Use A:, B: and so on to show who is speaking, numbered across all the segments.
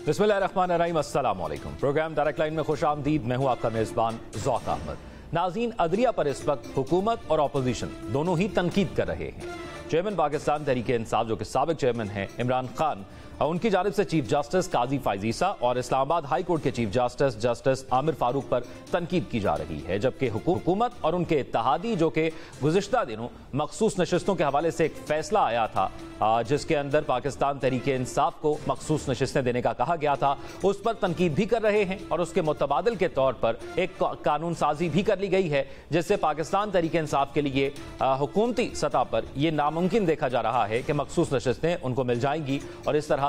A: बिस्मिल्लाहिर्रहमानिर्रहीम, अस्सलाम वालेकुम। प्रोग्राम डायरेक्ट लाइन में खुश आमदीद। मैं हूं आपका मेजबान ज़ौक अहमद। नाज़रीन, अदलिया पर इस वक्त हुकूमत और अपोजिशन दोनों ही तनकीद कर रहे हैं। चेयरमैन पाकिस्तान तहरीक इंसाफ जो कि साबिक चेयरमैन हैं इमरान खान, उनकी जानिब से चीफ जस्टिस काजी फायजीसा और इस्लामाबाद हाई कोर्ट के chief justice justice Aamir Farooq पर तनकीद की जा रही है, जबकि हुकूमत और उनके इत्तेहादी जो कि गुज़िश्ता दिनों मखसूस नशिस्तों के हवाले से एक फैसला आया था जिसके अंदर पाकिस्तान तहरीक इंसाफ को मखसूस नशिस्तें देने का कहा गया था, उस पर तनकीद भी कर रहे हैं और उसके मुतबादिल के तौर पर एक कानून साजी भी कर ली गई है जिससे पाकिस्तान तहरीक इंसाफ के लिए हुकूमती सतह पर यह नामुमकिन देखा जा रहा है कि मखसूस नशिस्तें उनको मिल जाएंगी और इस तरह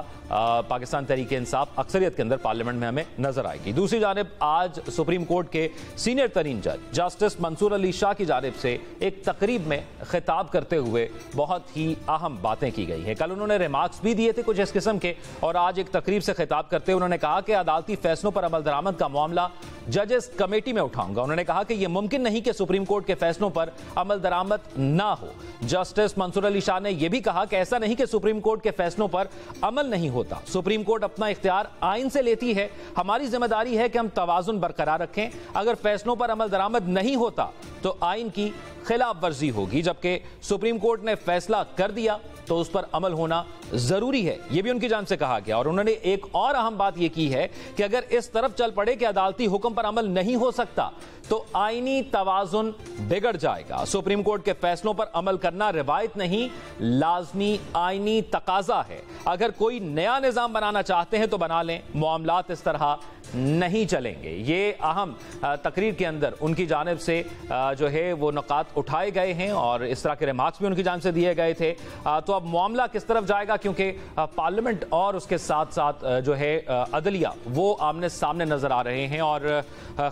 A: पाकिस्तान तहरीक इंसाफ अक्सरियत के अंदर पार्लियामेंट में हमें नजर आएगी। दूसरी जानिब आज सुप्रीम कोर्ट के सीनियर तरीन जज जस्टिस मंसूर अली शाह की जानिब से एक तकरीब में खिताब करते हुए बहुत ही अहम बातें की गई है। कल उन्होंने रिमार्क्स भी दिए थे कुछ इस किस्म के, और आज एक तकरीब से खिताब करते हुए उन्होंने कहा कि अदालती फैसलों पर अमल दरामद का मामला जजेस कमेटी में उठाऊंगा। उन्होंने कहा कि यह मुमकिन नहीं कि सुप्रीम कोर्ट के फैसलों पर अमल दरामद ना हो। जस्टिस मंसूर अली शाह ने यह भी कहा कि ऐसा नहीं कि सुप्रीम कोर्ट के फैसलों पर अमल नहीं होता, सुप्रीम कोर्ट अपना इख्तियार आइन से लेती है, हमारी जिम्मेदारी है कि हम तवाजुन बरकरार रखें। अगर फैसलों पर अमल दरामद नहीं होता तो आइन की खिलाफ वर्जी होगी, जबकि सुप्रीम कोर्ट ने फैसला कर दिया तो उस पर अमल होना जरूरी है, यह भी उनकी जानिब से कहा गया। और उन्होंने एक और अहम बात यह की है कि अगर इस तरफ चल पड़े कि अदालती हुक्म पर अमल नहीं हो सकता तो आईनी तवाजुन बिगड़ जाएगा। सुप्रीम कोर्ट के फैसलों पर अमल करना रिवायत नहीं, लाजमी आईनी तकाजा है। अगर कोई नया निजाम बनाना चाहते हैं तो बना लें, मामलात इस तरह नहीं चलेंगे। ये अहम तकरीर के अंदर उनकी जानिब से जो है वो नुकात उठाए गए हैं और इस तरह के रिमार्क्स भी उनकी जानिब से दिए गए थे। तो अब मामला किस तरफ जाएगा, क्योंकि पार्लियामेंट और उसके साथ साथ जो है अदलिया वो आमने सामने नजर आ रहे हैं और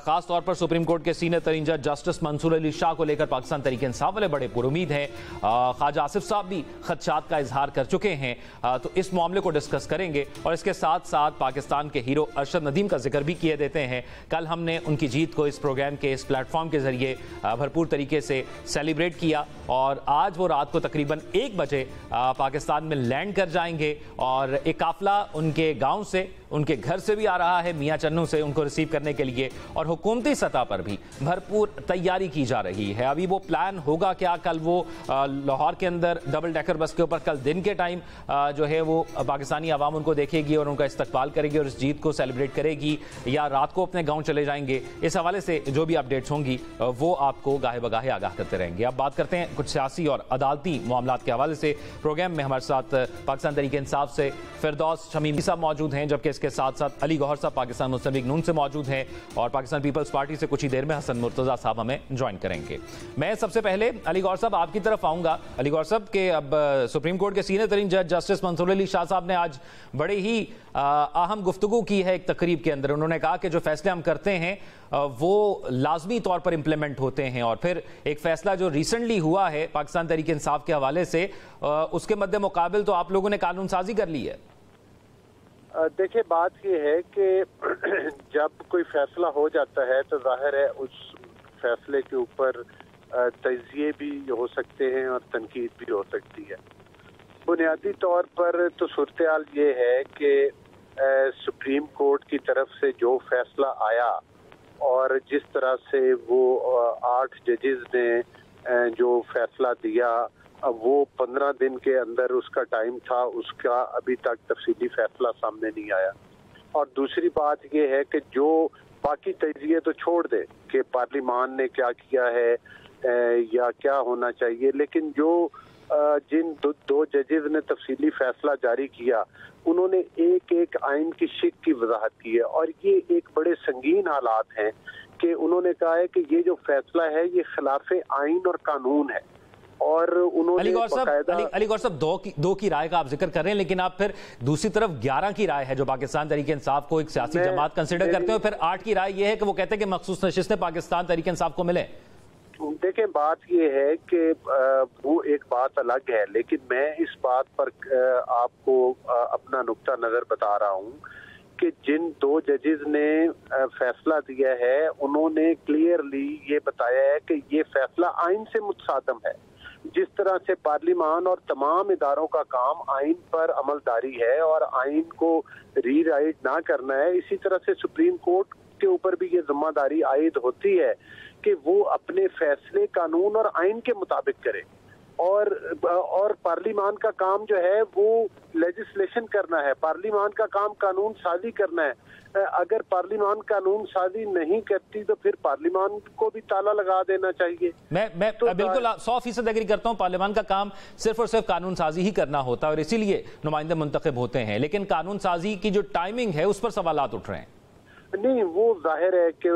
A: खास तौर पर सुप्रीम कोर्ट के सीनियर तरीन जज जस्टिस मंसूर अली शाह को लेकर पाकिस्तान तहरीक इंसाफ वाले बड़े पुरुमीद हैं। ख्वाजा आसिफ साहब भी खदशात का इजहार कर चुके हैं। तो इस मामले को डिस्कस करेंगे और इसके साथ साथ पाकिस्तान के हीरो अरशद नदीम का जिक्र भी किए देते हैं। कल हमने उनकी जीत को इस प्रोग्राम के इस प्लेटफॉर्म के जरिए भरपूर तरीके से सेलिब्रेट किया और आज वो रात को तकरीबन 1 बजे पाकिस्तान में लैंड कर जाएंगे और एक काफिला उनके गांव से, उनके घर से भी आ रहा है, मियां चन्नू से, उनको रिसीव करने के लिए। और हुकूमती सतह पर भी भरपूर तैयारी की जा रही है। अभी वो प्लान होगा क्या, कल वो लाहौर के अंदर डबल डेकर बस के ऊपर कल दिन के टाइम जो है वो पाकिस्तानी आवाम उनको देखेगी और उनका इस्तकबाल करेगी और इस जीत को सेलिब्रेट करेगी, या रात को अपने गांव चले जाएंगे। इस हवाले से जो भी अपडेट्स होंगी वो आपको गाहे बगाहे आगाह करते रहेंगे। अब बात करते हैं कुछ सियासी और अदालती मामलात के हवाले से। प्रोग्राम में हमारे साथ पाकिस्तान तहरीक इंसाफ से फिरदौस शमीमी साहब मौजूद हैं, जबकि इसके साथ साथ अली गौहर साहब पाकिस्तान मुस्लिम लीग नून से मौजूद हैं और पाकिस्तान पीपल्स पार्टी से कुछ ही देर में हसन मुर्तजा साहब हमें ज्वाइन करेंगे। मैं सबसे पहले अली गौहर साहब आपकी तरफ आऊंगा। अली गौहर साहब के अब सुप्रीम कोर्ट के सीनियर तरीन जज जस्टिस मंसूर अली शाह साहब ने आज बड़े ही अहम गुफ्तगू की है एक तकरीब के अंदर। उन्होंने कहा कि जो फैसले हम करते हैं वो लाजमी तौर पर इंप्लीमेंट होते हैं और फिर एक फैसला जो रिसेंटली हुआ है पाकिस्तान तहरीक इंसाफ के हवाले से उसके मद्दे मुकाबिल तो आप लोगों ने कानून साजी कर ली है।
B: देखिए, बात यह है कि जब कोई फैसला हो जाता है तो जाहिर है उस फैसले के ऊपर तजिए भी हो सकते हैं और तनकीद भी हो सकती है। बुनियादी तौर पर तो सूरत हाल ये है कि सुप्रीम कोर्ट की तरफ से जो फैसला आया और जिस तरह से वो 8 जजेस ने जो फैसला दिया, वो 15 दिन के अंदर उसका टाइम था, उसका अभी तक तफसीली फैसला सामने नहीं आया। और दूसरी बात ये है कि जो बाकी तजिए तो छोड़ दे कि पार्लियामान ने क्या किया है या क्या होना चाहिए, लेकिन जो जिन दो जजेस ने तफसीली फैसला जारी किया उन्होंने एक एक आइन की शिक की वजाहत की है और ये एक बड़े संगीन हालात हैं कि उन्होंने कहा है कि ये जो फैसला है ये खिलाफ आइन और कानून है। और उन्होंने
A: अली गौहर साहब दो की राय का आप जिक्र कर रहे हैं, लेकिन आप फिर दूसरी तरफ 11 की राय है जो पाकिस्तान तहरीक इंसाफ को एक सियासी जमात कंसिडर करते हैं, फिर 8 की राय ये है कि वो कहते हैं कि मखसूस नशिस्तें पाकिस्तान तहरीक इंसाफ को मिले।
B: देखें, बात ये है कि वो एक बात अलग है, लेकिन मैं इस बात पर आपको अपना नुक्ता नजर बता रहा हूँ कि जिन 2 जजेस ने फैसला दिया है उन्होंने क्लियरली ये बताया है कि ये फैसला आइन से मुतसादम है। जिस तरह से पार्लिमान और तमाम इदारों का काम आइन पर अमलदारी है और आइन को रीराइट ना करना है, इसी तरह से सुप्रीम कोर्ट के ऊपर भी ये जिम्मेदारी आयद होती है कि वो अपने फैसले कानून और आइन के मुताबिक करे। और पार्लिमान का काम जो है वो लेजिस्लेशन करना है, पार्लिमान का काम कानून साजी करना है। अगर पार्लिमान कानून साजी नहीं करती तो फिर पार्लिमान को भी ताला लगा देना चाहिए।
A: मैं तो बिल्कुल 100% एग्री करता हूं, पार्लिमान का काम सिर्फ और सिर्फ कानून साजी ही करना होता है और इसीलिए नुमाइंदे मुंतखब होते हैं, लेकिन कानून साजी की जो टाइमिंग है उस पर सवालात उठ रहे हैं।
B: नहीं, वो जाहिर है कि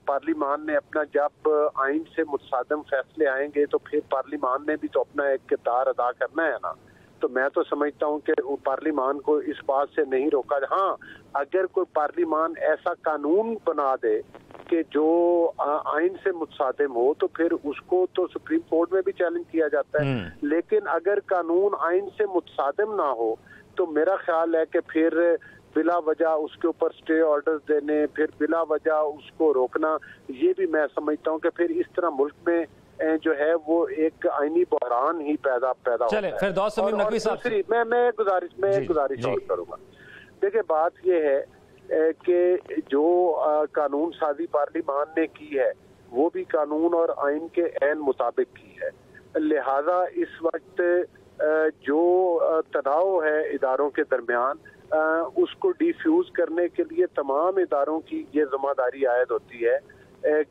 B: पार्लिमान ने अपना, जब आइन से मुतसादम फैसले आएंगे तो फिर पार्लिमान ने भी तो अपना एक किरदार अदा करना है ना। तो मैं तो समझता हूँ कि पार्लिमान को इस बात से नहीं रोका। हाँ, अगर कोई पार्लिमान ऐसा कानून बना दे कि जो आइन से मुतसादिम हो तो फिर उसको तो सुप्रीम कोर्ट में भी चैलेंज किया जाता है। लेकिन अगर कानून आइन से मुतसादिम ना हो तो मेरा ख्याल है कि फिर बिला वजह उसके ऊपर स्टे ऑर्डर्स देने, फिर बिला वजह उसको रोकना, ये भी मैं समझता हूँ कि फिर इस तरह मुल्क में जो है वो एक आईनी बहरान ही पैदा होता है।
A: फिर समीम नकवी साहब,
B: मैं गुजारिश और करूंगा। देखिए, बात ये है कि जो कानून साजी पार्लिमान ने की है वो भी कानून और आइन के ऐन मुताबिक की है। लिहाजा इस वक्त जो तनाव है इदारों के दरमियान उसको डिफ्यूज करने के लिए तमाम इदारों की ये जिम्मेदारी आयद होती है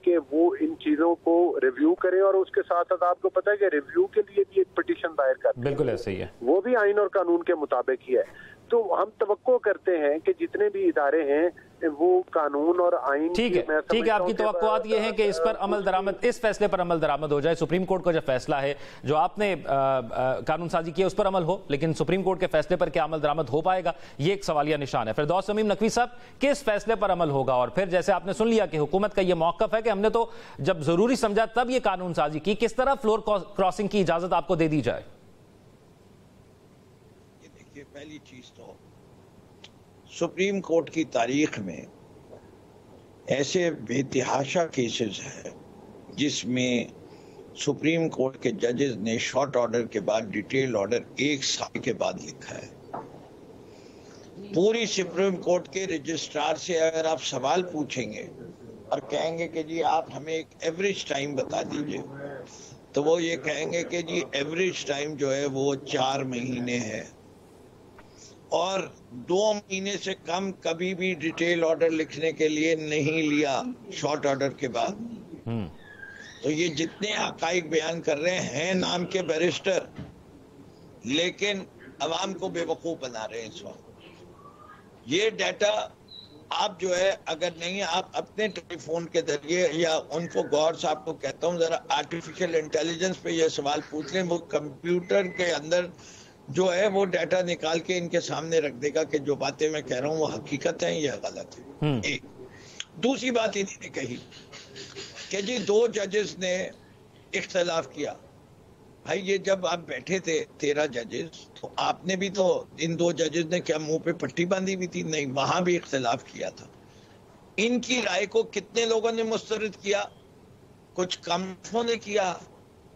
B: कि वो इन चीजों को रिव्यू करें और उसके साथ साथ आपको पता है कि रिव्यू के लिए भी एक पिटीशन दायर करते हैं।
A: बिल्कुल ऐसे ही है, वो
B: भी आइन और कानून के मुताबिक ही है। तो हम तवक्को करते हैं कि जितने भी इदारे हैं वो कानून और आइन,
A: ठीक है, आपकी तवक्कुआत ये है कि इस पर अमल दरामद, इस फैसले पर अमल दरामद हो जाए। सुप्रीम कोर्ट का जो फैसला है, जो आपने कानून साजी किया उस पर अमल हो, लेकिन सुप्रीम कोर्ट के फैसले पर क्या अमल दरामद हो पाएगा, ये एक सवालिया निशान है। फिर समीम नकवी साहब, किस फैसले पर अमल होगा? और फिर जैसे आपने सुन लिया कि हुकूमत का यह मौकफ है कि हमने तो जब जरूरी समझा तब ये कानून साजी की, किस तरह फ्लोर क्रॉसिंग की इजाजत आपको दे दी जाए?
C: देखिए, पहली चीज तो सुप्रीम कोर्ट की तारीख में ऐसे बेतहाशा केसेस हैं जिसमें सुप्रीम कोर्ट के जजेस ने शॉर्ट ऑर्डर के बाद डिटेल ऑर्डर 1 साल के बाद लिखा है। पूरी सुप्रीम कोर्ट के रजिस्ट्रार से अगर आप सवाल पूछेंगे और कहेंगे कि जी आप हमें एक एवरेज टाइम बता दीजिए, तो वो ये कहेंगे कि जी एवरेज टाइम जो है वो 4 महीने है और 2 महीने से कम कभी भी डिटेल ऑर्डर लिखने के लिए नहीं लिया शॉर्ट ऑर्डर के बाद। तो ये जितने हकाइक बयान कर रहे हैं नाम के बैरिस्टर, लेकिन अवाम को बेवकूफ बना रहे हैं इस वक्त। ये डाटा आप जो है, अगर नहीं आप अपने टेलीफोन के जरिए या उनको, गौर साहब को कहता हूँ जरा आर्टिफिशियल इंटेलिजेंस पे ये सवाल पूछ लें, वो कंप्यूटर के अंदर जो है वो डाटा निकाल के इनके सामने रख देगा कि जो बातें मैं कह रहा हूँ वो हकीकत है या गलत है। एक दूसरी बात इन्होंने कही कि जी 2 जजेस ने इख्तलाफ किया। भाई, ये जब आप बैठे थे 13 जजेस, तो आपने भी तो, इन 2 जजेस ने क्या मुंह पे पट्टी बांधी हुई थी? नहीं, वहां भी इख्तलाफ किया था। इनकी राय को कितने लोगों ने मुस्तरद किया? कुछ कम ने किया,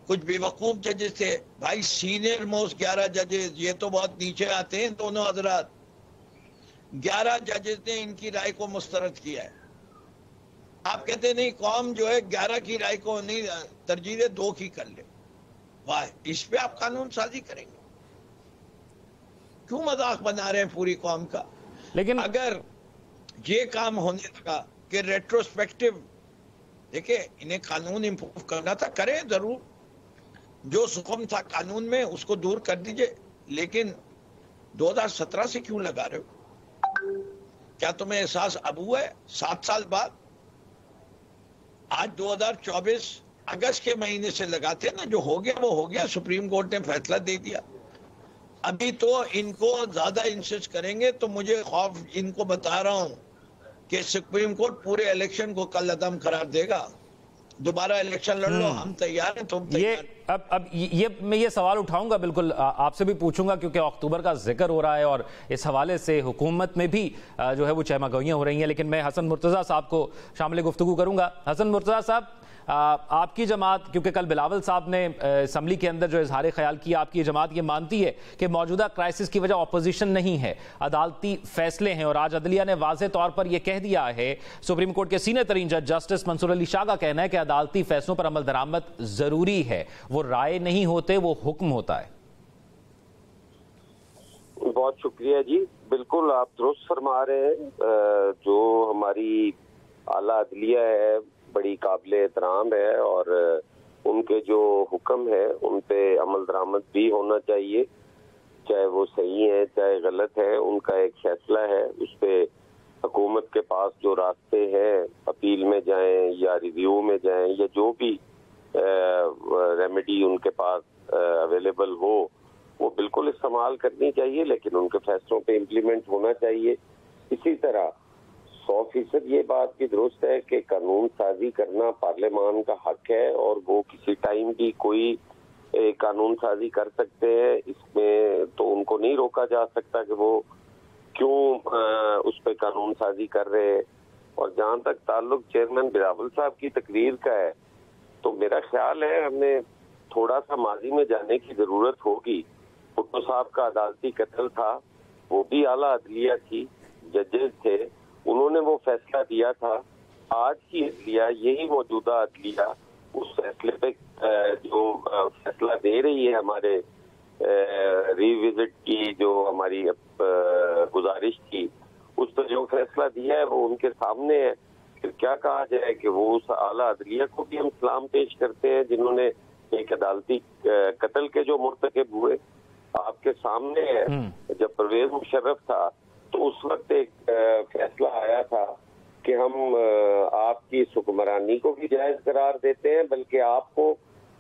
C: कुछ बेवकूफ जजेस थे। भाई, सीनियर मोस्ट 11 जजेस, ये तो बहुत नीचे आते हैं दोनों हजरात, 11 जजेस ने इनकी राय को मुस्तरद किया है। आप कहते नहीं कौम जो है 11 की राय को नहीं तरजीह दे, 2 की कर ले। वाह, इस पे आप कानून साजी करेंगे? क्यों मजाक बना रहे हैं पूरी कौम का?
A: लेकिन
C: अगर ये काम होने लगा कि रेट्रोस्पेक्टिव, देखिए इन्हें कानून इंप्रूव करना था, करें जरूर, जो सुकम था कानून में उसको दूर कर दीजिए, लेकिन 2017 से क्यों लगा रहे हो? क्या तुम्हें एहसास अब हुआ है 7 साल बाद? आज 2024 अगस्त के महीने से लगाते ना, जो हो गया वो हो गया, सुप्रीम कोर्ट ने फैसला दे दिया। अभी तो इनको ज्यादा इंसिस्ट करेंगे तो मुझे खौफ, इनको बता रहा हूं कि सुप्रीम कोर्ट पूरे इलेक्शन को कल अदम करार देगा। दोबारा इलेक्शन लड़ लो, हम तैयार हैं, तुम तैयार।
A: मैं ये सवाल उठाऊंगा, बिल्कुल आपसे भी पूछूंगा, क्योंकि अक्टूबर का जिक्र हो रहा है और इस हवाले से हुकूमत में भी जो है वो चहमगोइयां हो रही हैं। लेकिन मैं हसन मुर्तज़ा साहब को शामिल गुफ्तगू करूंगा। हसन मुर्तज़ा साहब, आपकी जमात, क्योंकि कल बिलावल साहब ने असम्बली के अंदर जो इजहार ख्याल किया, आपकी जमात ये मानती है कि मौजूदा क्राइसिस की वजह ऑपोजिशन नहीं है, अदालती फैसले हैं। और आज अदलिया ने वाज़ेह तौर पर यह कह दिया है, सुप्रीम कोर्ट के सीनियर तरीन जज जस्टिस मंसूर अली शाह का कहना है कि अदालती फैसलों पर अमल दरामद जरूरी है, वो राय नहीं होते, वो हुक्म होता है।
D: बहुत शुक्रिया जी, बिल्कुल आप दुरुस्त फरमा रहे हैं। जो हमारी आला अदलिया है बड़ी काबिल एहतराम है और उनके जो हुक्म है उन पे अमल दरामद भी होना चाहिए, चाहे वो सही है चाहे गलत है, उनका एक फैसला है। उस पे हुकूमत के पास जो रास्ते हैं, अपील में जाएं या रिव्यू में जाएं या जो भी रेमेडी उनके पास अवेलेबल हो, वो बिल्कुल इस्तेमाल करनी चाहिए, लेकिन उनके फैसलों पे इम्प्लीमेंट होना चाहिए। इसी तरह 100% ये बात भी दुरुस्त है कि कानून साजी करना पार्लियामान का हक है और वो किसी टाइम भी कोई कानून साजी कर सकते हैं। इसमें तो उनको नहीं रोका जा सकता कि वो क्यों उस पर कानून साजी कर रहे हैं। और जहाँ तक ताल्लुक चेयरमैन बिलावल साहब की तकरीर का है, तो मेरा ख्याल है हमें थोड़ा सा माजी में जाने की जरूरत होगी। भुट्टो साहब का अदालती कत्ल था, वो भी आला अदलिया थी, जजेस थे, उन्होंने वो फैसला दिया था। आज की अदलिया, यही मौजूदा अदलिया, उस फैसले पे जो फैसला दे रही है, हमारे रिविजिट की जो हमारी गुजारिश थी, उस पर जो फैसला दिया है वो उनके सामने है। फिर क्या कहा जाए कि वो उस आला अदलिया को भी हम सलाम पेश करते हैं जिन्होंने एक अदालती कत्ल के जो मुर्तकिब हुए आपके सामने है। जब परवेज मुशर्रफ था तो उस वक्त एक फैसला आया था कि हम आपकी हुक्मरानी को भी जायज करार देते हैं, बल्कि आपको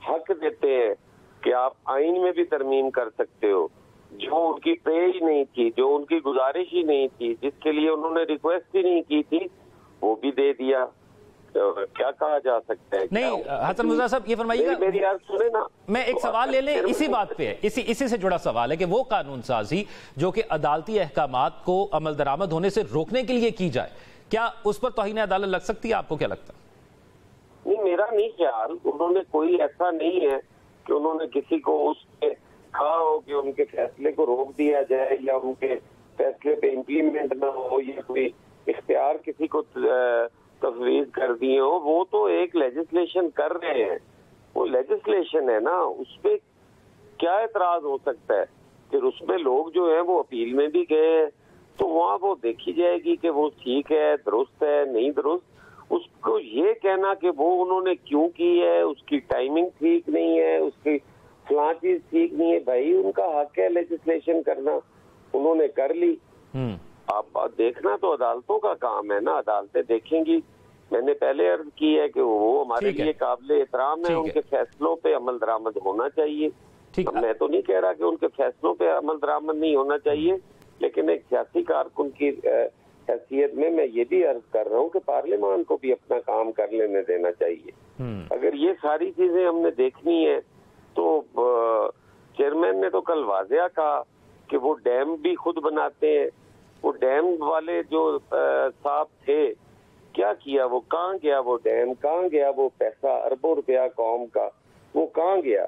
D: हक देते हैं कि आप आइन में भी तरमीम कर सकते हो। जो उनकी पे ही नहीं थी, जो उनकी गुजारिश ही नहीं थी, जिसके लिए उन्होंने रिक्वेस्ट ही नहीं की थी, वो भी दे दिया। क्या कहा जा सकता है?
A: नहीं हसन मुज़फ़्फ़र साहब, ये फरमाइएगा,
D: मेरी यार सुने ना,
A: मैं एक सवाल ले लें, इसी बात पे है, इसी से जुड़ा सवाल है कि वो कानून साजी जो कि अदालती अहकामात को अमल दरामद होने से रोकने के लिए की जाए, क्या उस पर तौहीन अदालत लग सकती है? आपको क्या लगता है?
D: नहीं, मेरा नहीं ख्याल। उन्होंने कोई ऐसा नहीं है कि उन्होंने किसी को उस पे कहा हो कि उनके फैसले को रोक दिया जाए या उनके फैसले पे इम्प्लीमेंट ना हो या कोई इख्तियार किसी को तफवीज कर दिए हो। वो तो एक लेजिस्लेशन कर रहे हैं, वो लेजिस्लेशन है ना, उस पे क्या एतराज हो सकता है? फिर उसमें लोग जो है वो अपील में भी गए हैं, तो वहाँ वो देखी जाएगी कि वो ठीक है, दुरुस्त है, नहीं दुरुस्त। उसको ये कहना कि वो उन्होंने क्यों की है, उसकी टाइमिंग ठीक नहीं है, उसकी फलां चीज ठीक नहीं है, भाई उनका हक है लेजिस्लेशन करना, उन्होंने कर ली। आप देखना तो अदालतों का काम है ना, अदालतें देखेंगी। मैंने पहले अर्ज की है कि वो हमारे लिए काबिल एहतराम है, उनके फैसलों पे अमल दरामद होना चाहिए। मैं तो नहीं कह रहा कि उनके फैसलों पे अमल दरामद नहीं होना चाहिए, लेकिन एक सियासी कारकुन की हैसियत में मैं ये भी अर्ज कर रहा हूँ कि पार्लियामान को भी अपना काम कर लेने देना चाहिए। अगर ये सारी चीजें हमने देखनी है तो चेयरमैन ने तो कल वाज़ेह कहा कि वो डैम भी खुद बनाते हैं। वो डैम वाले जो साहब थे, क्या किया? वो कहाँ गया? वो डैम कहाँ गया? वो पैसा अरबों रुपया कौम का वो कहाँ गया?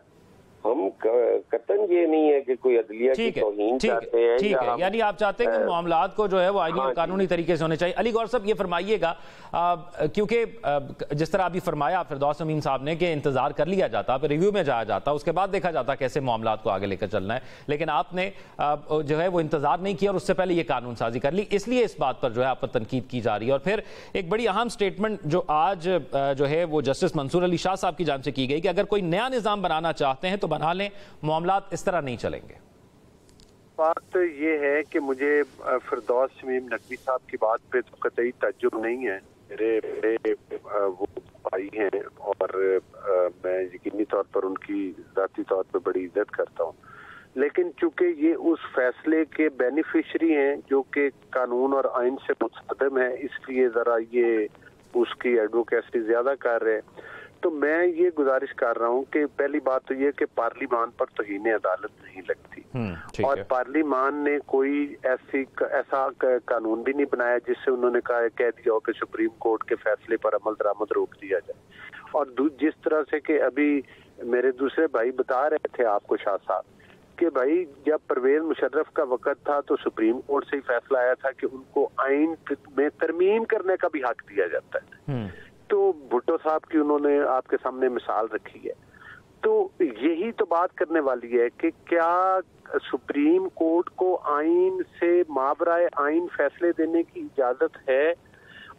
D: हम कतन ये नहीं है कि कोई अदलिया की तौहीन चाहते हैं।
A: ठीक है, यानी आप चाहते हैं कि मामलात को जो है वो आईनी और कानूनी तरीके से होने चाहिए। अली गौर साहब, ये फरमाइएगा, क्योंकि जिस तरह अभी फरमाया फिरदौस अमीन साहब ने कि इंतजार कर लिया जाता, फिर रिव्यू में जाया जाता, उसके बाद देखा जाता कैसे मामलात को आगे लेकर चलना है, लेकिन आपने जो है वो इंतजार नहीं किया और उससे पहले ये कानून साजी कर ली, इसलिए इस बात पर जो है आप पर तनकीद की जा रही है। और फिर एक बड़ी अहम स्टेटमेंट जो आज जो है वो जस्टिस मंसूर अली शाह साहब की जानिब से की गई कि अगर कोई नया निजाम बनाना चाहते हैं तो बना लें, मामलात इस तरह नहीं चलेंगे।
B: बात ये है कि मुझे फिरदौस शमीम नकवी साहब की बात पे तो कतई तज्जुब नहीं है। मेरे वो भाई हैं और मैं यकीनी तौर पर उनकी ज़ाती तौर पर बड़ी इज्जत करता हूँ, लेकिन चूंकि ये उस फैसले के बेनिफिशरी हैं जो कि कानून और आइन से मुस्तदम है, इसलिए ज़रा ये उसकी एडवोकेसी ज़्यादा कर रहे हैं। तो मैं ये गुजारिश कर रहा हूँ कि पहली बात तो ये कि पार्लियामान पर तौहीन अदालत नहीं लगती और पार्लियामान ने कोई ऐसा कानून भी नहीं बनाया जिससे उन्होंने कह दिया हो कि सुप्रीम कोर्ट के फैसले पर अमल दरामद रोक दिया जाए। और जिस तरह से कि अभी मेरे दूसरे भाई बता रहे थे आपको शाह साहब कि भाई जब परवेज मुशर्रफ का वक्त था तो सुप्रीम कोर्ट से ही फैसला आया था कि उनको आइन में तरमीम करने का भी हक दिया जाता है। तो भुट्टो साहब की उन्होंने आपके सामने मिसाल रखी है। तो यही तो बात करने वाली है कि क्या सुप्रीम कोर्ट को आइन से मावराए आइन फैसले देने की इजाजत है,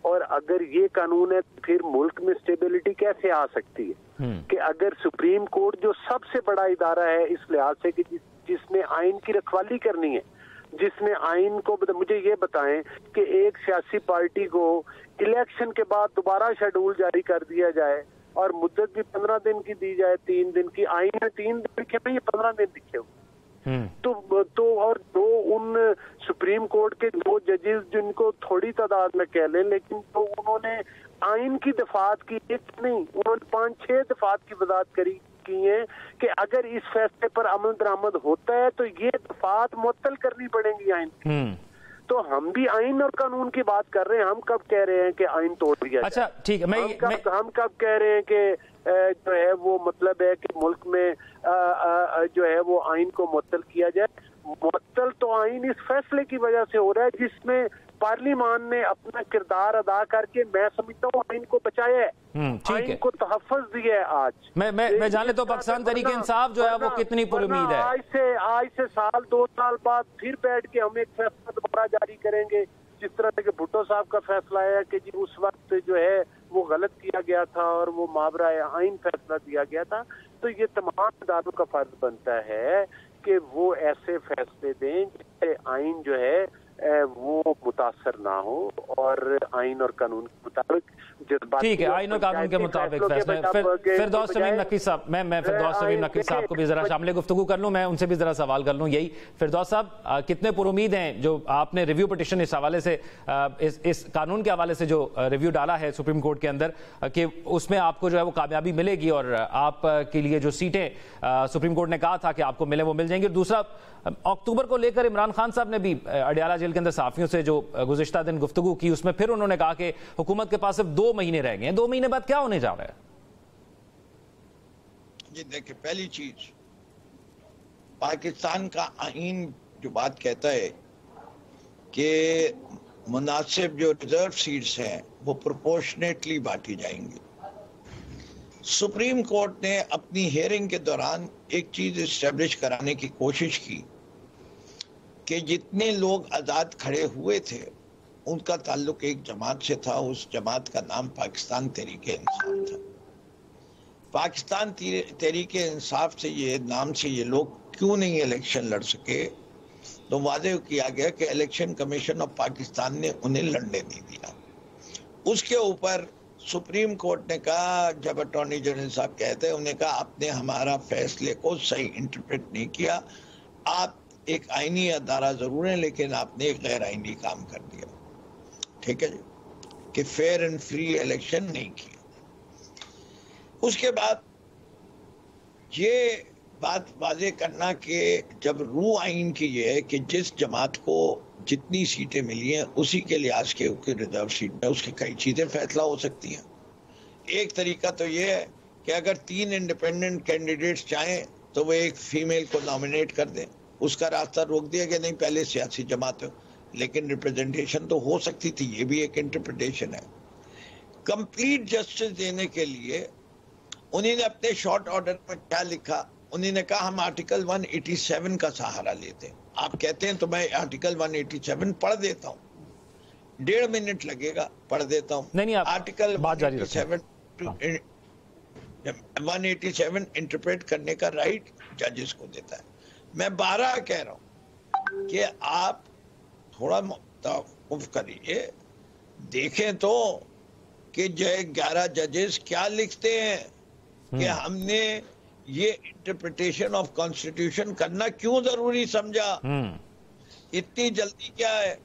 B: और अगर ये कानून है तो फिर मुल्क में स्टेबिलिटी कैसे आ सकती है कि अगर सुप्रीम कोर्ट जो सबसे बड़ा इदारा है इस लिहाज से कि जिसने आइन की रखवाली करनी है, जिसने आइन को, मुझे ये बताएं कि एक सियासी पार्टी को इलेक्शन के बाद दोबारा शेड्यूल जारी कर दिया जाए और मुद्दत भी 15 दिन की दी जाए, 3 दिन की, आइन में 3 दिन लिखे हुए, ये 15 दिन लिखे हुए। तो और दो उन सुप्रीम कोर्ट के 2 जजेस जिनको थोड़ी तादाद में कह लें, लेकिन तो उन्होंने आइन की दफात की, एक नहीं उन्होंने 5-6 दफात की वजाहत की है कि अगर इस फैसले पर अमल दरामद होता है तो ये दफात मुअत्तल करनी पड़ेंगी आइन। तो हम भी आइन और कानून की बात कर रहे हैं, हम कब कह रहे हैं कि आइन तोड़ दिया
A: अच्छा ठीक है,
B: हम कब कह रहे हैं कि जो है वो मतलब है कि मुल्क में जो है वो आइन को मुअत्तल किया जाए। मुअत्तल तो आइन इस फैसले की वजह से हो रहा है जिसमें पार्लियामान ने अपना किरदार अदा करके, मैं समझता हूँ, आइन को बचाया है, आइन को तहफ़्फ़ुज़ दिया है। आज
A: मैं जान लेता हूं पाकिस्तान तहरीक इंसाफ जो है वो कितनी पुरुमीद है।
B: आज से साल 2 साल बाद फिर बैठ के हम एक फैसला दोबारा जारी करेंगे, जिस तरह से भुट्टो साहब का फैसला आया कि जी उस वक्त जो है वो गलत किया गया था और वो मावराए आइन फैसला दिया गया था। तो ये तमाम इदारों का फर्ज बनता है कि वो ऐसे फैसले दें जिससे आइन जो है वो मुतासर ना हो और आइन और कानून के मुताबिक
A: ठीक है, आइन और कानून के मुताबिक फैसले। फिरदौस तमीम नकवी साहब, मैं फिरदौस तमीम नकवी साहब को भी जरा शामिल गुफ्तगू कर लूं, मैं उनसे भी जरा सवाल कर लूं। यही फिरदौस साहब, कितने पुरुमीद हैं जो आपने रिव्यू पिटिशन इस हवाले से, इस कानून के हवाले से जो रिव्यू डाला है सुप्रीम कोर्ट के अंदर, कि उसमें आपको जो है वो कामयाबी मिलेगी और आपके लिए जो सीटें सुप्रीम कोर्ट ने कहा था कि आपको मिले वो मिल जाएंगी। दूसरा, अक्टूबर को लेकर इमरान खान साहब ने भी अडियाला जेल के अंदर सहाफियों से जो गुज़िश्ता दिन गुफ्तगू की, उसमें फिर उन्होंने कहा कि हुकूमत के पास सिर्फ 2 महीने रह गए हैं। 2 महीने बाद क्या होने जा रहा है?
C: जी देखिए, पहली चीज, पाकिस्तान का आईन जो बात कहता है कि मुनासिब जो रिजर्व सीट्स हैं वो प्रोपोर्शनेटली बांटी जाएंगी। सुप्रीम कोर्ट ने अपनी हियरिंग के दौरान एक चीज इस्टेब्लिश कराने की कोशिश की कि जितने लोग आज़ाद खड़े हुए थे उनका ताल्लुक एक जमात से था, उस जमात का नाम पाकिस्तान तहरीक इंसाफ था। पाकिस्तान तहरीक इंसाफ से ये नाम से ये लोग क्यों नहीं इलेक्शन लड़ सके, तो वादे किया गया कि इलेक्शन कमीशन ऑफ पाकिस्तान ने उन्हें लड़ने नहीं दिया। उसके ऊपर सुप्रीम कोर्ट ने कहा, जब अटॉर्नी जनरल साहब कहते हैं, उन्हें कहा आपने हमारा फैसले को सही इंटरप्रेट नहीं किया, आप एक आईनी अदारा जरूर है लेकिन आपने एक गैर आईनी काम कर दिया। ठीक है जी, कि फेयर एंड फ्री इलेक्शन नहीं किया। उसके बाद ये बात वाजे करना कि जब रू आइन की ये है कि जिस जमात को जितनी सीटें मिली हैं उसी के लिहाज के उसकी रिजर्व सीट में उसकी कई चीजें फैसला हो सकती हैं। एक तरीका तो ये है कि अगर 3 इंडिपेंडेंट कैंडिडेट्स चाहें तो वो एक फीमेल को नॉमिनेट कर दें, उसका रास्ता रोक दिया कि नहीं पहले सियासी जमात हो, लेकिन रिप्रेजेंटेशन तो हो सकती थी। ये भी एक इंटरप्रिटेशन है। कंप्लीट जस्टिस देने के लिए उन्होंने अपने शॉर्ट ऑर्डर में क्या लिखा, उन्होंने कहा हम आर्टिकल 187 का सहारा लेते हैं। आप कहते हैं तो मैं आर्टिकल 187 पढ़ देता हूँ, 1.5 मिनट लगेगा, पढ़ देता हूँ।
A: नहीं,
C: आर्टिकल 187 इंटरप्रेट करने का राइट जजेस को देता है। मैं 12 कह रहा हूँ कि आप थोड़ा तवक्कुफ करिए, देखें तो कि जो 11 जजेस क्या लिखते हैं कि हमने ये इंटरप्रिटेशन ऑफ कॉन्स्टिट्यूशन करना क्यों जरूरी समझा, इतनी जल्दी क्या है।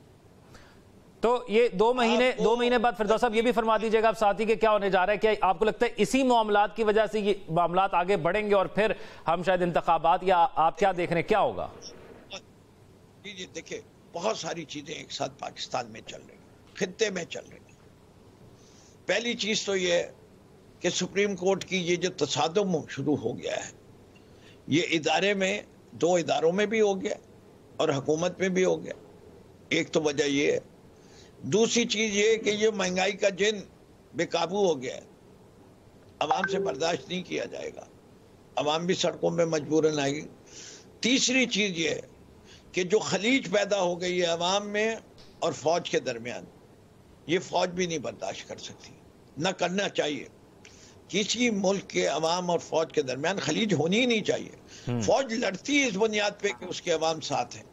A: तो ये 2 महीने बाद फिरदौस साहब ये भी फरमा दीजिएगा आप साथ ही कि क्या होने जा रहा है, क्या आपको लगता है इसी मामलात की वजह से ये मामलात आगे बढ़ेंगे और फिर हम शायद इंतखाबात, या आप क्या देख रहे हैं, क्या होगा?
C: जी देखिए, बहुत सारी चीजें एक साथ पाकिस्तान में चल रही, खित्ते में चल रही। पहली चीज तो ये कि सुप्रीम कोर्ट की ये जो तसादुम शुरू हो गया है, ये इदारे में, 2 इदारों में भी हो गया और हुकूमत में भी हो गया। एक तो वजह ये है। दूसरी चीज ये कि ये महंगाई का जिन बेकाबू हो गया है, अवाम से बर्दाश्त नहीं किया जाएगा, अवाम भी सड़कों में मजबूरन आएगी। तीसरी चीज ये है कि जो खलीज पैदा हो गई है अवाम में और फौज के दरमियान, ये फौज भी नहीं बर्दाश्त कर सकती, न करना चाहिए। किसी मुल्क के अवाम और फौज के दरमियान खलीज होनी ही नहीं चाहिए। फौज लड़ती है इस बुनियाद पे कि उसके अवाम साथ हैं।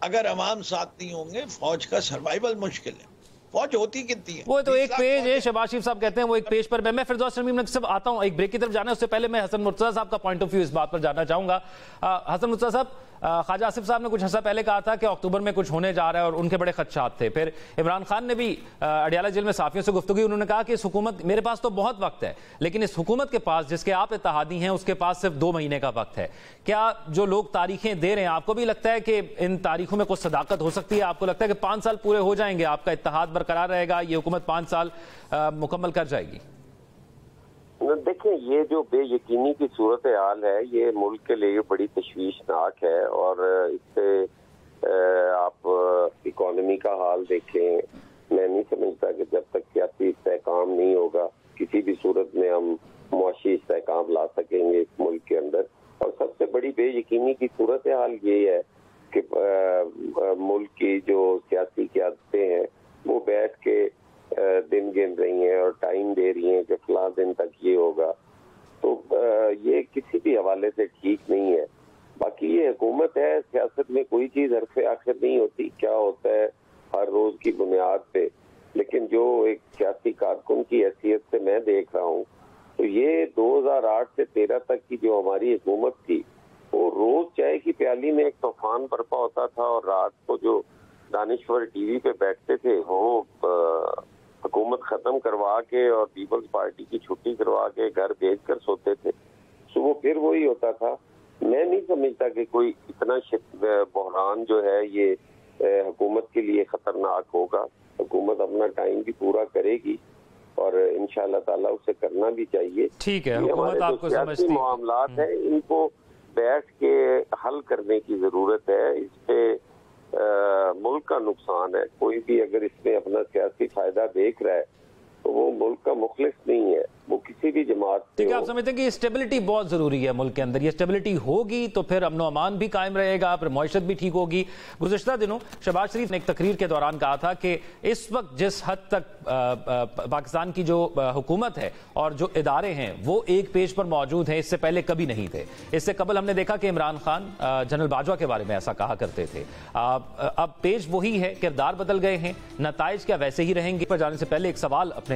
C: अगर अवाम साथ नहीं होंगे, फौज का सर्वाइवल मुश्किल है। फौज होती कितनी है?
A: वो तो एक पेज है, शहबाज शरीफ साहब कहते हैं वो एक पेज पर। मैं फिरदौस शमीम सब आता हूं, एक ब्रेक की तरफ जाना है, उससे पहले मैं हसन मुर्तजा साहब का पॉइंट ऑफ व्यू इस बात पर जानना चाहूंगा। हसन मुर्तजा साहब, ख्वाजा आसिफ साहब ने कुछ अर्सा पहले कहा था कि अक्टूबर में कुछ होने जा रहा है और उनके बड़े खदशात थे। फिर इमरान खान ने भी अडियाला जेल में साफियों से गुफ्तगू, उन्होंने कहा कि इस हुकूमत, मेरे पास तो बहुत वक्त है, लेकिन इस हुकूमत के पास, जिसके आप इत्तेहादी हैं, उसके पास सिर्फ 2 महीने का वक्त है। क्या जो लोग तारीखें दे रहे हैं, आपको भी लगता है कि इन तारीखों में कुछ सदाकत हो सकती है? आपको लगता है कि 5 साल पूरे हो जाएंगे, आपका इत्तेहाद बरकरार रहेगा, ये हुकूमत 5 साल मुकम्मल कर जाएगी?
D: देखें, ये जो बेयकीनी की सूरत हाल है, ये मुल्क के लिए बड़ी तशवीशनाक है। और इससे आप इकॉनमी का हाल देखें, मैं नहीं समझता कि जब तक सियासी इस्तेहकाम नहीं होगा, किसी भी सूरत में हम मुआशी इस्तेहकाम ला सकेंगे इस मुल्क के अंदर। और सबसे बड़ी बेयकीनी की सूरत हाल ये है कि मुल्क की जो सियासी क़यादतें हैं, वो बैठ के दिन गिन रही हैं और टाइम दे रही हैं कि फलां दिन तक ये होगा। तो ये किसी भी हवाले से ठीक नहीं है। बाकी ये हुकूमत है, सियासत में कोई चीज़ हरफ़े आखिर नहीं होती, क्या होता है हर रोज़ की बुनियाद पे। लेकिन जो एक सियासी कारकुन की हैसियत से मैं देख रहा हूँ, तो ये 2008 से 13 तक की जो हमारी हुकूमत थी, वो रोज़ चाय की प्याली में एक तूफान बरपा होता था और रात को जो दानिश्वर टीवी पे बैठते थे, वो हुकूमत खत्म करवा के और पीपल्स पार्टी की छुट्टी करवा के घर भेज कर सोते थे। तो वो फिर वही होता था। मैं नहीं समझता कि कोई इतना बहरान जो है ये हुकूमत के लिए खतरनाक होगा। हुकूमत अपना टाइम भी पूरा करेगी और इंशाअल्लाह ताला उसे करना भी चाहिए।
A: ठीक है, हुकूमत आपको समझती है।
D: मामलात है, इनको बैठ के हल करने की जरूरत है। इस पे मुल्क का नुकसान है। कोई भी अगर इसमें अपना सियासी फायदा देख रहा है तो वो मुल्क का मुखलिस नहीं है, वो किसी भी जमात से।
A: ठीक है, आप समझते हैं कि स्टेबिलिटी बहुत जरूरी है मुल्क के अंदर। ये स्टेबिलिटी होगी तो फिर अमन अमान भी कायम रहेगा, फिर मईशत भी ठीक होगी। गुज़िश्ता दिनों शहबाज शरीफ ने एक तकरीर के दौरान कहा था कि इस वक्त जिस हद तक पाकिस्तान की जो हुकूमत है और जो इदारे हैं वो एक पेज पर मौजूद हैं, इससे पहले कभी नहीं थे। इससे कबल हमने देखा कि इमरान खान जनरल बाजवा के बारे में ऐसा कहा करते थे। अब पेज वही है, किरदार बदल गए हैं, नताइज क्या वैसे ही रहेंगे? पर जाने से पहले एक सवाल अपने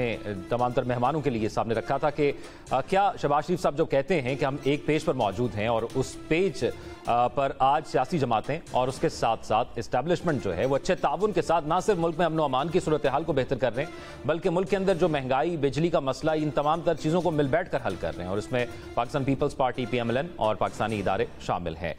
A: तमाम तर मेहमानों के लिए सामने रखा था कि क्या शहबाज शरीफ साहब जो कहते हैं कि हम एक पेज पर मौजूद हैं और उस पेज पर आज सियासी जमातें और उसके साथ साथ इस्टेब्लिशमेंट जो है वो अच्छे ताउन के साथ ना सिर्फ मुल्क में अमन अमान की सूरत हाल को बेहतर कर रहे हैं, बल्कि मुल्क के अंदर जो महंगाई, बिजली का मसला, इन तमाम तर चीज़ों को मिल बैठ कर हल कर रहे हैं। और इसमें पाकिस्तान पीपल्स पार्टी PMLN और पाकिस्तानी इदारे शामिल हैं।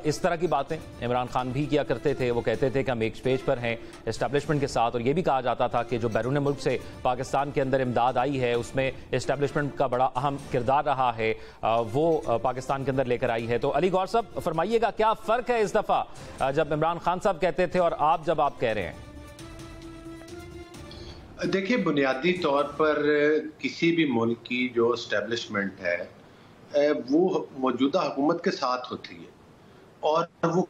A: इस तरह की बातें इमरान खान भी किया करते थे। वो कहते थे कि हम एक पेज पर हैं इस्टेब्लिशमेंट के साथ। और ये भी कहा जाता था कि जो बैरून मुल्क से पाकिस्तान के अंदर इमदाद आई है उसमें इस्टेब्लिशमेंट का बड़ा अहम किरदार रहा है, वो पाकिस्तान के अंदर लेकर आई है। तो अली गौर साहब फरमाइएगा, क्या फर्क है इस दफा जब इमरान खान साहब कहते थे और आप जब आप कह रहे हैं?
E: देखिए, बुनियादी तौर पर किसी भी मुल्क की जो एस्टेब्लिशमेंट है वो मौजूदा हुकूमत के साथ होती है और वो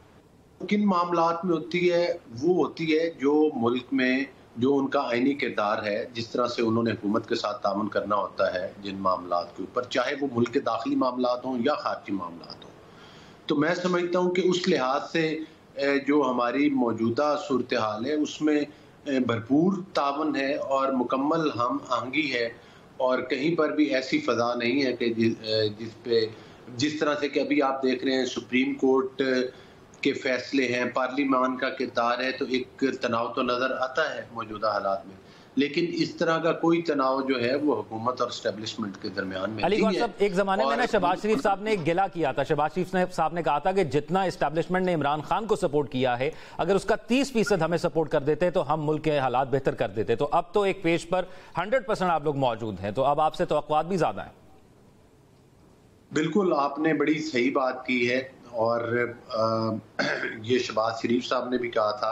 E: किन मामलात में होती है? वो होती है जो मुल्क में जो उनका आईनी किरदार है, जिस तरह से उन्होंने हुकूमत के साथ तामुन करना होता है जिन मामलात के ऊपर, चाहे वो मुल्क के दाखिली मामलात हों या खारजी मामलात हों। तो मैं समझता हूँ कि उस लिहाज से जो हमारी मौजूदा सूरत हाल है उसमें भरपूर तावन है और मुकम्मल हम आहंगी है और कहीं पर भी ऐसी फ़ज़ा नहीं है कि जिस तरह से कि अभी आप देख रहे हैं सुप्रीम कोर्ट के फैसले हैं, पार्लिमान का किरदार है, तो एक तनाव तो नज़र आता है मौजूदा हालात में। लेकिन इस तरह का कोई तनाव जो है वो हुकूमत और एस्टेब्लिशमेंट के दरमियान में
A: अली
E: नहीं
A: गौहर
E: है।
A: साहब, एक जमाने में ना शहबाज शरीफ साहब ने एक गिला किया था। शहबाज शरीफ साहब ने कहा था कि जितना एस्टेब्लिशमेंट ने इमरान खान को सपोर्ट किया है, अगर उसका 30% हमें सपोर्ट कर देते तो हम मुल्क के हालात बेहतर कर देते। तो अब तो एक पेज पर 100% आप लोग मौजूद हैं, तो अब आपसे तवक्कुआत भी ज्यादा है।
E: बिल्कुल, आपने बड़ी सही बात की है और ये शहबाज शरीफ साहब ने भी कहा था।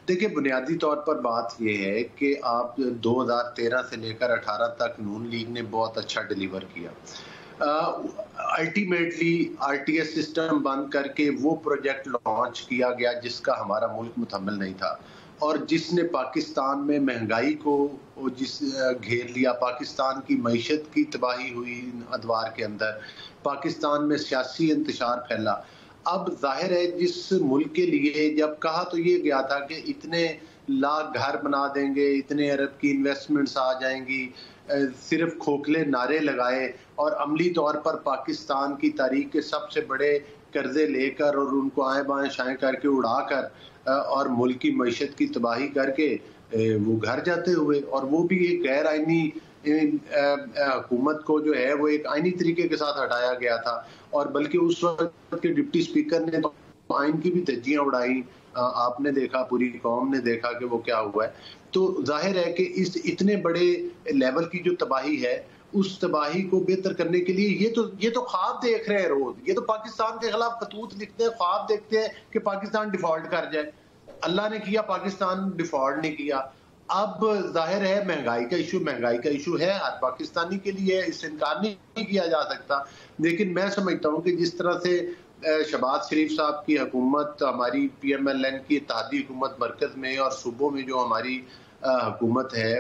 E: देखिए, बुनियादी तौर पर बात ये है कि आप 2013 से लेकर 18 तक नून लीग ने बहुत अच्छा डिलीवर किया। अल्टीमेटली आरटीएस सिस्टम बंद करके वो प्रोजेक्ट लॉन्च किया गया जिसका हमारा मुल्क मुतहम्मिल नहीं था और जिसने पाकिस्तान में महंगाई को घेर लिया, पाकिस्तान की मईशत की तबाही हुई अदवार के अंदर, पाकिस्तान में सियासी इंतशार फैला। अब जाहिर है जिस मुल्क के लिए जब कहा तो ये गया था कि इतने लाख घर बना देंगे, इतने अरब की इन्वेस्टमेंट्स आ जाएंगी, सिर्फ खोखले नारे लगाए और अमली तौर पर पाकिस्तान की तारीख के सबसे बड़े कर्जे लेकर और उनको आए बाएं शाएं करके उड़ाकर और मुल्क की मईशत की तबाही करके वो घर जाते हुए, और वो भी एक गैर आइनी हुकूमत को जो है वो एक आइनी तरीके के साथ हटाया गया था। और बल्कि उस वक्त के डिप्टी स्पीकर ने तो आइन की भी धज्जियां उड़ाई। आपने देखा, पूरी कौम ने देखा कि वो क्या हुआ है। तो जाहिर है कि इस इतने बड़े लेवल की जो तबाही है, उस तबाही को बेहतर करने के लिए ये तो ख्वाब देख रहे हैं रोज। ये तो पाकिस्तान के खिलाफ खतूत लिखते हैं, ख्वाब देखते हैं कि पाकिस्तान डिफॉल्ट कर जाए। अल्लाह ने किया, पाकिस्तान डिफॉल्ट नहीं किया। अब जाहिर है महंगाई का इशू है, हर पाकिस्तानी के लिए, इससे इनकार नहीं किया जा सकता। लेकिन मैं समझता हूँ कि जिस तरह से शहबाज शरीफ साहब की हुकूमत, हमारी PMLN की इत्तेहादी हुकूमत मरकज में और सूबों में जो हमारी हुकूमत है,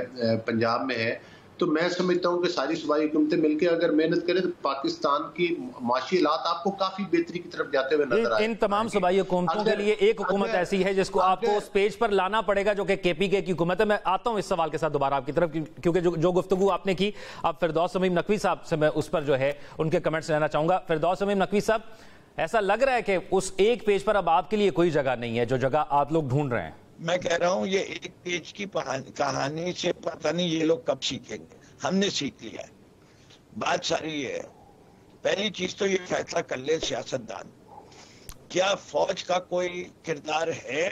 E: पंजाब में है, तो मैं समझता हूँ कि सारी सूबाई हुकूमतें मिलकर अगर मेहनत करें तो पाकिस्तान की माशी हालात आपको काफी बेहतरी की तरफ जाते हुए नजर आए।
A: इन तमाम सूबाई हुकूमतों के लिए एक हुकूमत ऐसी है जिसको आपको उस पेज पर लाना पड़ेगा, जो कि KPK की हुकूमत है। मैं आता हूं इस सवाल के साथ दोबारा आपकी तरफ, क्योंकि जो गुफ्तगू आपने की, अब फिरदौस तमीम नकवी साहब से मैं उस पर जो है उनके कमेंट्स लेना चाहूंगा। फिरदौस तमीम नकवी साहब, ऐसा लग रहा है कि उस एक पेज पर अब आपके लिए कोई जगह नहीं है जो जगह आप लोग ढूंढ रहे हैं।
C: मैं कह रहा हूं ये एक पेज की कहानी से पता नहीं ये लोग कब सीखेंगे। हमने सीख लिया है। बात सारी ये है, पहली चीज तो ये फैसला कर ले सियासतदान, क्या फौज का कोई किरदार है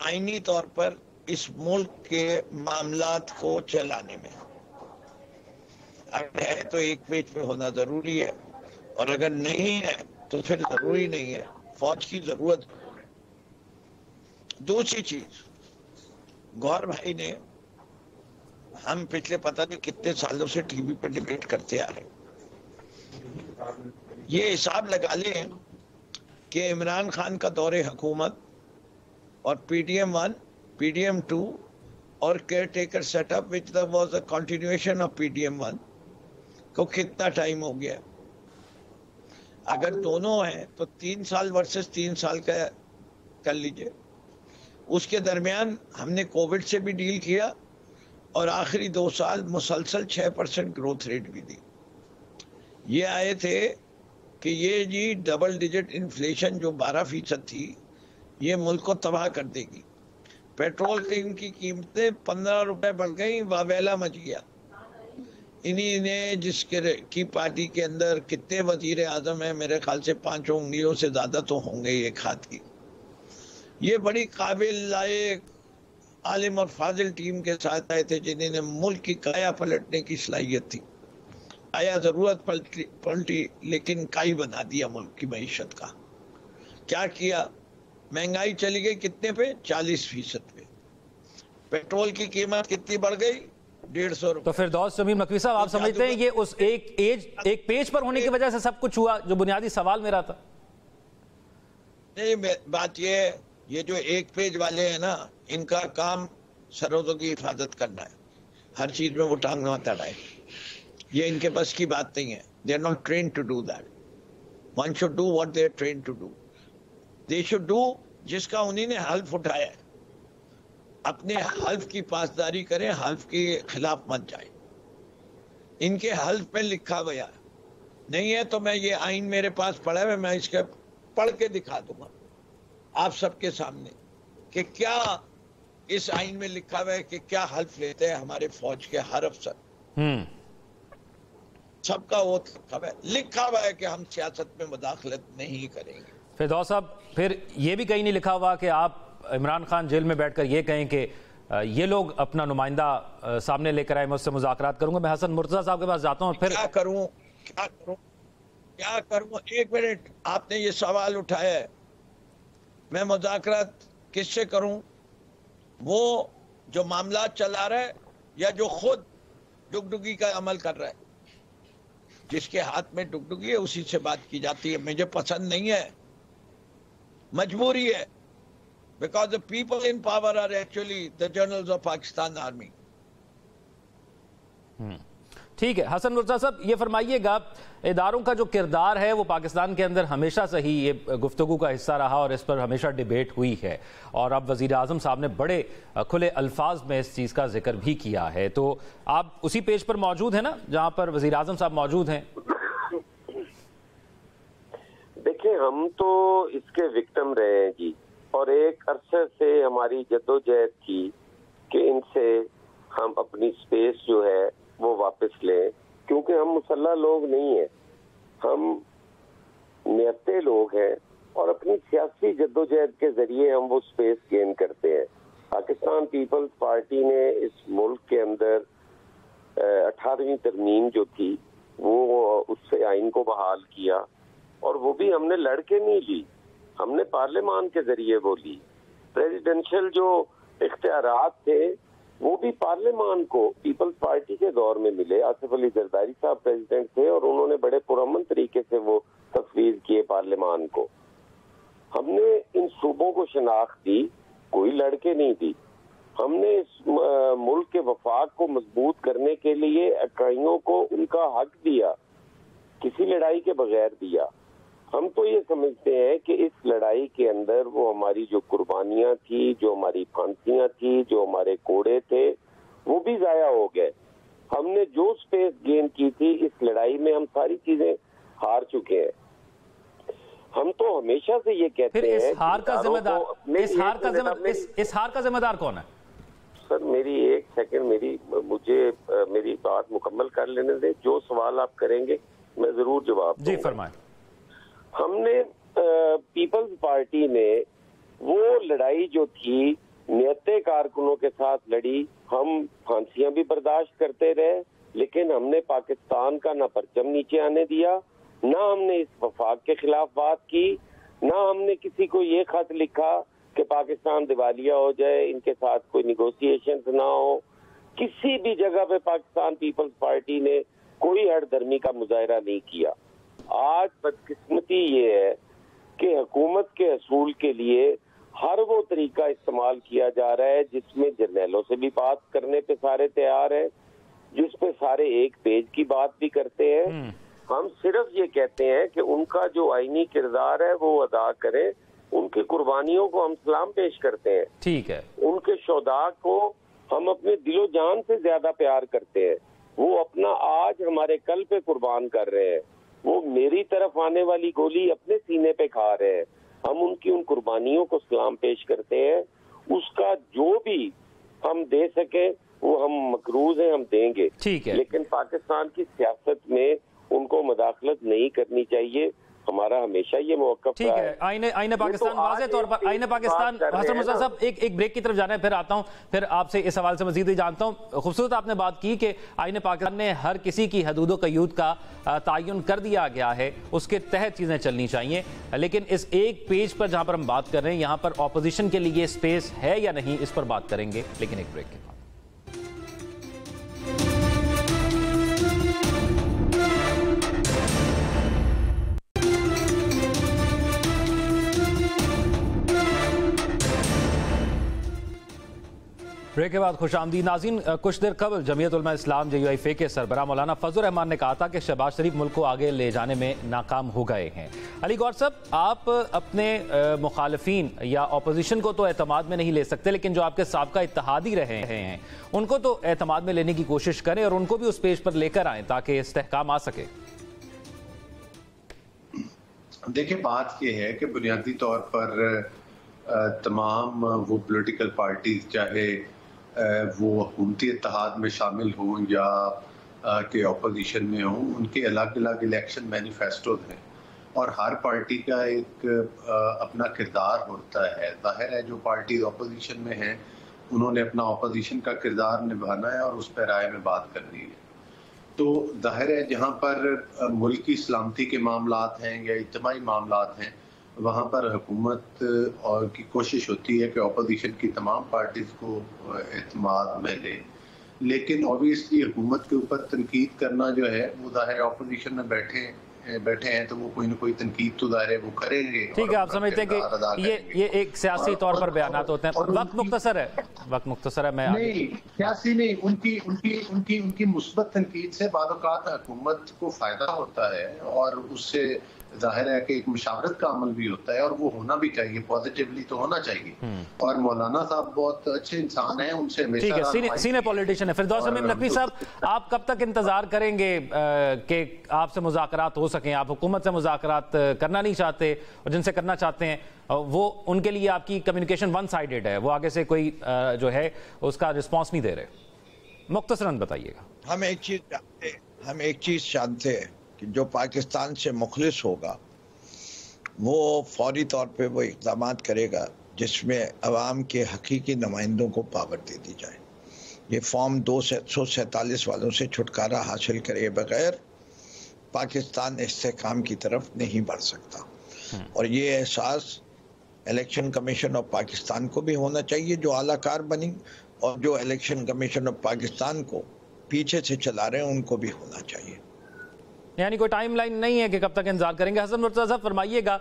C: आईनी तौर पर इस मुल्क के मामलात को चलाने में। अगर है तो एक पेज पे होना जरूरी है, और अगर नहीं है तो फिर जरूरी नहीं है, फौज की जरूरत। दूसरी चीज, गौहर भाई ने, हम पिछले पता नहीं कितने सालों से टीवी पर डिबेट करते आ रहे, ये हिसाब लगा लें कि इमरान खान का दौरे हुकूमत और PDM-1, PDM-2 और care taker setup which was a continuation of PDM-1 को कितना टाइम हो गया। अगर दोनों हैं तो 3 साल वर्सेस 3 साल का कर लीजिए। उसके दरमियान हमने कोविड से भी डील किया और आखिरी 2 साल मुसलसल 6% ग्रोथ रेट भी दी। ये आए थे कि ये जी डबल डिजिट इन्फ्लेशन जो 12% थी, ये मुल्क को तबाह कर देगी। पेट्रोल की कीमतें 15 रुपए बढ़ गई, वावेला मच गया। इन्हीं ने की पार्टी के अंदर कितने वजीर आजम है, मेरे ख्याल से 5 उंगलियों से ज्यादा तो होंगे एक हाथ की। ये बड़ी काबिल लायक आलिम और फाजिल टीम के साथ आए थे जिन्होंने मुल्क की काया पलटने की सलाहियत थी। आया जरूरत पलटी लेकिन काई बना दिया मुल्क की मईशत का। क्या किया, महंगाई चली गई कितने पे, 40% पे। पेट्रोल की कीमत कितनी बढ़ गई, 150 रुपए।
A: तो फिरदौस तमीम नकवी साहब, आप समझते हैं ये उस एक पेज पर होने की वजह से सब कुछ हुआ, जो बुनियादी सवाल मेरा था?
C: नहीं, बात ये जो एक पेज वाले हैं ना, इनका काम सरहदों की हिफाजत करना है, हर चीज में वो टांग मत अड़ाए, ये इनके बस की बात नहीं है। They are not train to do that. One should do what they are train to do. They should do जिसका उन्हीं ने हल्फ उठाया है, अपने हल्फ की पासदारी करें, हल्फ के खिलाफ मत जाए। इनके हल्फ में लिखा गया नहीं है तो मैं ये आइन मेरे पास पड़ा है, मैं इसके पढ़ के दिखा दूंगा आप सबके सामने कि क्या इस आइन में लिखा हुआ है कि क्या हल्फ लेते हैं हमारे फौज के हर अफसर, सबका वो लिखा हुआ है कि हम सियासत में मुदाखलत नहीं करेंगे।
A: फिरदौस साहब, फिर ये भी कहीं नहीं लिखा हुआ कि आप इमरान खान जेल में बैठकर ये कहें कि ये लोग अपना नुमाइंदा सामने लेकर आए, मैं उससे मुज़ाकरात करूंगा। मैं हसन मुर्तज़ा साहब के पास जाता हूँ। फिर
C: क्या करूं? एक मिनट, आपने ये सवाल उठाया है, मैं मुज़ाकरात किससे करूं? वो जो मामला चला रहा है या जो खुद डुगडुगी का अमल कर रहा है? जिसके हाथ में डुगडुगी है उसी से बात की जाती है। मुझे पसंद नहीं है, मजबूरी है, because the people in power are actually the generals of Pakistan Army.
A: ठीक है हसन मुर्तज़ा साहब, ये फरमाइएगा, इदारों का जो किरदार है वो पाकिस्तान के अंदर हमेशा से ही ये गुफ्तगू का हिस्सा रहा और इस पर हमेशा डिबेट हुई है, और अब वज़ीर आज़म साहब ने बड़े खुले अल्फाज में इस चीज़ का जिक्र भी किया है। तो आप उसी पेज पर मौजूद हैं ना जहां पर वज़ीर आज़म साहब मौजूद हैं?
D: देखिए, हम तो इसके विक्टिम रहे हैं जी, और एक अरसे से हमारी जद्दोजहद थी कि इनसे हम अपनी स्पेस जो है वो वापस लें, क्योंकि हम मुसल्ला लोग नहीं हैं, हम नियते लोग हैं और अपनी सियासी जद्दोजहद के जरिए हम वो स्पेस गेन करते हैं। पाकिस्तान पीपल्स पार्टी ने इस मुल्क के अंदर 18वीं तरमीम जो थी वो उससे आइन को बहाल किया, और वो भी हमने लड़के नहीं ली, हमने पार्लियामान के जरिए वो ली। प्रेसिडेंशियल जो इख्तियारात थे वो भी पार्लियामान को पीपल्स पार्टी के दौर में मिले। आसिफ अली जरदारी साहब प्रेसिडेंट थे और उन्होंने बड़े पुरअमन तरीके से वो तफवीज किए पार्लियामान को। हमने इन सूबों को शनाख्त दी, कोई लड़के नहीं दी। हमने इस मुल्क के वफाक को मजबूत करने के लिए इकाइयों को उनका हक दिया, किसी लड़ाई के बगैर दिया। हम तो ये समझते हैं कि इस लड़ाई के अंदर वो हमारी जो कुर्बानियां थी, जो हमारी फांसियां थी, जो हमारे कोड़े थे, वो भी जाया हो गए। हमने जो स्पेस गेन की थी इस लड़ाई में, हम सारी चीजें हार चुके हैं। हम तो हमेशा से ये कहते हैं
A: इस हार का जिम्मेदार कौन है?
D: सर मेरी एक सेकंड, मुझे मेरी बात मुकम्मल कर लेने दें। जो सवाल आप करेंगे मैं जरूर जवाब
A: जी फरमाएं।
D: हमने पीपल्स पार्टी ने वो लड़ाई जो थी नियते कारकुनों के साथ लड़ी। हम फांसियां भी बर्दाश्त करते रहे, लेकिन हमने पाकिस्तान का ना परचम नीचे आने दिया, ना हमने इस वफाक के खिलाफ बात की, ना हमने किसी को ये खत लिखा कि पाकिस्तान दिवालिया हो जाए, इनके साथ कोई निगोशिएशन ना हो। किसी भी जगह पे पाकिस्तान पीपल्स पार्टी ने कोई हठधर्मी का मुजाहरा नहीं किया। आज बदकिस्मती ये है कि हुकूमत के असूल के लिए हर वो तरीका इस्तेमाल किया जा रहा है जिसमें जर्नैलों से भी बात करने पे सारे तैयार हैं, जिस पे सारे एक पेज की बात भी करते हैं। हम सिर्फ ये कहते हैं कि उनका जो आईनी किरदार है वो अदा करें, उनकी कुर्बानियों को हम सलाम पेश करते हैं।
A: ठीक है,
D: उनके शोदा को हम अपने दिलो जान से ज्यादा प्यार करते हैं। वो अपना आज हमारे कल पे कुर्बान कर रहे हैं, वो मेरी तरफ आने वाली गोली अपने सीने पे खा रहे हैं। हम उनकी उन कुर्बानियों को सलाम पेश करते हैं। उसका जो भी हम दे सके वो हम मकरूज हैं, हम देंगे।
A: ठीक है,
D: लेकिन पाकिस्तान की सियासत में उनको मुदाखलत नहीं करनी चाहिए। हमारा हमेशा ये मौक़िफ़
A: ठीक है। आईने पाकिस्तान वाज़े तौर पर आईने पाकिस्तान हसन मुर्तज़ा साहब एक ब्रेक की तरफ जाना है, फिर आता हूं, फिर आपसे इस सवाल से मजीद ही जानता हूं। खूबसूरत आपने बात की कि आईने पाकिस्तान ने हर किसी की हदूद क़यूद का तयन कर दिया गया है, उसके तहत चीजें चलनी चाहिए। लेकिन इस एक पेज पर जहां पर हम बात कर रहे हैं, यहां पर ऑपोजिशन के लिए स्पेस है या नहीं, इस पर बात करेंगे, लेकिन एक ब्रेक के बाद। ब्रेक के बाद खुशामदीद नाज़रीन। कुछ देर कबल जमीयत उलमा इस्लाम JUIF के सरबराह मौलाना फजल रहमान ने कहा था कि शहबाज शरीफ मुल्क को आगे ले जाने में नाकाम हो गए हैं। अली गौर साहब, आप अपने मुखालिफिन या अपोजिशन को तो एतमाद में नहीं ले सकते, लेकिन जो आपके साबका इत्तेहादी रहे हैं उनको तो एतमाद में लेने की कोशिश करें और उनको भी उस पेज पर लेकर आए ताकि इस्तेहकाम आ सके।
E: देखिए, बात यह है कि बुनियादी तौर पर तमाम वो पॉलिटिकल पार्टीज, चाहे वो हुकूमती इत्तेहाद में शामिल हों या के अपोजिशन में हों, उनके अलग अलग इलेक्शन मैनिफेस्टोज हैं और हर पार्टी का एक अपना किरदार होता है। जाहिर है जो पार्टी अपोजिशन में हैं उन्होंने अपना अपोजिशन का किरदार निभाना है और उस पर राय में बात करनी है। तो जाहिर है जहाँ पर मुल्क की सलामती के मामलात हैं या इज्तिमाई मामलात हैं, वहाँ पर हुकूमत और की कोशिश होती है कि अपोजिशन की तमाम पार्टीज को एतमाद में ले, लेकिन ऑब्वियसली हुकूमत के ऊपर तनकीद करना जो है वो जाहिर अपोजिशन में बैठे हैं तो वो कोई ना कोई तनकीद तो जाहिर है वो करेंगे।
A: ठीक है, आप समझते हैं कि ये एक सियासी तौर पर बयानात होते हैं। वक्त मुख्तसर है, मैं
E: नहीं सियासी नहीं, उनकी मुस्बत तनकीद से बाद औक़ात हुकूमत को फायदा होता है और उससे जाहिर है कि एक मुशावरत का अमल भी होता है और वो होना भी चाहिए, पॉजिटिवली तो होना चाहिए। और मौलाना साहब बहुत अच्छे इंसान हैं, उनसे
A: ठीक है, सीनियर पॉलिटिशियन है। फिरदौस अमीन नकवी साहब, आप कब तक इंतजार करेंगे कि आपसे मुज़ाकरात हो सकें? आप हुकूमत से मुज़ाकरात करना नहीं चाहते और जिनसे करना चाहते हैं वो उनके लिए आपकी कम्युनिकेशन वन साइडेड है, वो आगे से कोई जो है उसका रिस्पॉन्स नहीं दे रहे। मुख्तसरन बताइएगा।
C: हम एक चीज जानते हैं कि जो पाकिस्तान से मुखलिस होगा वो फौरी तौर पे वो इक़दाम करेगा जिसमें अवाम के हकीकी नुमाइंदों को पावर दे दी जाए। ये फॉर्म 247 वालों से छुटकारा हासिल करे बगैर पाकिस्तान इस्तेहकाम की तरफ नहीं बढ़ सकता। और ये एहसास इलेक्शन कमीशन ऑफ पाकिस्तान को भी होना चाहिए जो आलाकार बनी, और जो इलेक्शन कमीशन ऑफ पाकिस्तान को पीछे से चला रहे हैं उनको भी होना चाहिए।
A: यानी कोई टाइमलाइन नहीं है कि कब तक इंतजार करेंगे। हसन मुर्तज़ा साहब फरमाइएगा,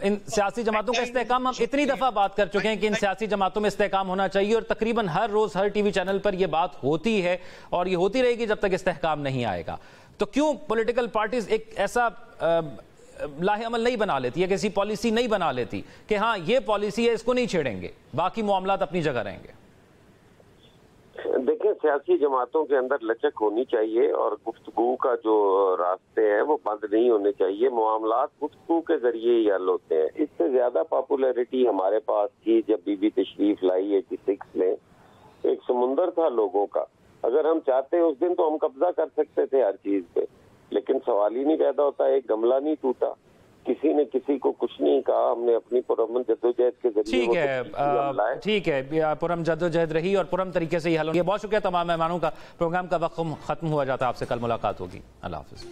A: इन सियासी जमातों का इस्तेहकाम, हम इतनी दफा बात कर चुके हैं कि इन सियासी जमातों में इस्तेहकाम होना चाहिए और तकरीबन हर रोज हर टीवी चैनल पर यह बात होती है और ये होती रहेगी जब तक इस्तेहकाम नहीं आएगा। तो क्यों पॉलिटिकल पार्टीज एक ऐसा लाहेअमल नहीं बना लेती है, किसी पॉलिसी नहीं बना लेती कि हाँ ये पॉलिसी है इसको नहीं छेड़ेंगे, बाकी मामलात अपनी जगह रहेंगे?
D: देखिए, सियासी जमातों के अंदर लचक होनी चाहिए और गुफ्तगू का जो रास्ते हैं वो बंद नहीं होने चाहिए। मामलात गुफ्तगू के जरिए ही हल होते हैं। इससे ज्यादा पॉपुलैरिटी हमारे पास थी जब बीबी तशरीफ लाई 86 में। एक समुंदर था लोगों का, अगर हम चाहते उस दिन तो हम कब्जा कर सकते थे हर चीज पे, लेकिन सवाल ही नहीं पैदा होता, एक गमला नहीं टूटा, किसी ने किसी को कुछ नहीं कहा। हमने अपनी पुरअमन जद्दोजहद के जरिए
A: ठीक है पुरम जद्दोजहद रही और पुरम तरीके से ही हल हो गया। बहुत शुक्रिया तमाम मेहमानों का। प्रोग्राम का वक्त खत्म हुआ जाता है, आपसे कल मुलाकात होगी। अल्लाह हाफिज।